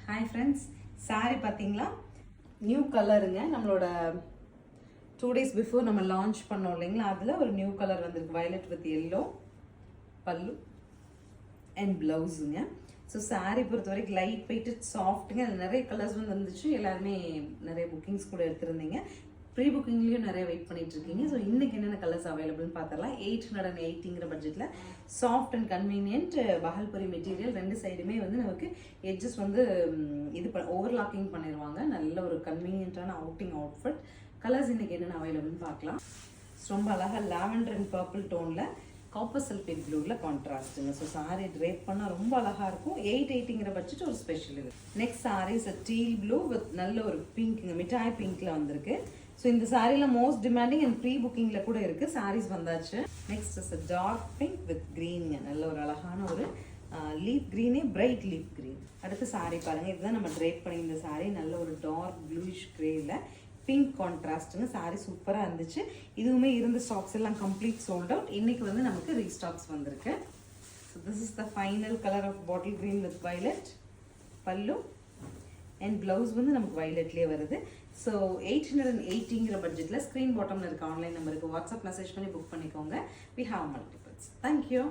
Hi friends, sorry பார்த்தீங்களா? New கலருங்க. நம்மளோட 2 days பிஃபோர் நம்ம லான்ச் பண்ணோம் இல்லைங்களா, அதில் ஒரு நியூ கலர் வந்திருக்கு. வயலட் வித் எல்லோ பல்லு அண்ட் ப்ளவுஸுங்க. ஸோ சாரீ பொறுத்த வரைக்கும் லைட் வெயிட்டட் சாஃப்ட்டுங்க. அதில் நிறைய கலர்ஸ் வந்து வந்துச்சு. எல்லாருமே நிறைய புக்கிங்ஸ் கூட எடுத்திருந்தீங்க. ப்ரீ புக்கிங்லேயும் நிறைய வெயிட் பண்ணிட்டு இருக்கீங்க. ஸோ இன்னைக்கு என்னென்ன கலர்ஸ் அவைலபிள்னு பார்த்துடலாம். 880ங்கிற பட்ஜெட்டில் சாஃப்ட் அண்ட் கன்வீனியன்ட் பஹல்புரி மெட்டீரியல். ரெண்டு சைடுமே வந்து நமக்கு எட்ஜஸ் வந்து இது ஓவர்லாக்கிங் பண்ணிடுவாங்க. நல்ல ஒரு கன்வீனியன்ட்டான அவுட்டிங் அவுட்ஃபிட். கலர்ஸ் இன்னைக்கு என்னென்ன அவைலபிள்னு பார்க்கலாம். ரொம்ப அழகாக லாவெண்டர் அண்ட் பர்பிள் டோனில் காப்பர் சல்பேட் ப்ளூவில் கான்ட்ராஸ்ட்டுங்க. ஸோ சாரீ ட்ரேப் பண்ணால் ரொம்ப அழகாக இருக்கும். 880ங்கிற பட்ஜெட் ஒரு ஸ்பெஷல் இது. Next saris deal blue with நல்ல ஒரு பிங்க்குங்க, மிட்டாய் பிங்க்கில் வந்திருக்கு. ஸோ இந்த சாரீல மோஸ்ட் டிமாண்டிங் அண்ட் ப்ரீ புக்கிங்கில் கூட இருக்குது. சாரீஸ் வந்தாச்சு. Next is dark pink with க்ரீனுங்க. நல்ல ஒரு அழகான ஒரு லீஃப் க்ரீனே, பிரைட் லீஃப் க்ரீன். அடுத்த சாரீ பாருங்கள். இதுதான் நம்ம ட்ரேப் பண்ணி இந்த சாரீ. நல்ல ஒரு டார்க் ப்ளூயிஷ் க்ரேயில் பிங்க் கான்ட்ராஸ்ட்டுங்க. சாரீ சூப்பராக இருந்துச்சு. இதுவுமே இருந்த ஸ்டாக்ஸ் எல்லாம் கம்ப்ளீட் சோல்ட் அவுட். இன்னைக்கு வந்து நமக்கு ரீஸ்டாக்ஸ் வந்திருக்கு. So this is the final colour of bottle green with violet pallu and blouse வந்து நமக்கு வயலட்லேயே வருது. ஸோ 880ங்கிற பட்ஜெட்டில் ஸ்க்ரீன் பாட்டமில் இருக்க ஆன்லைன் நம்பருக்கு வாட்ஸ்அப் மெசேஜ் பண்ணி புக் பண்ணிக்கோங்க. We have multiples. தேங்க்யூ.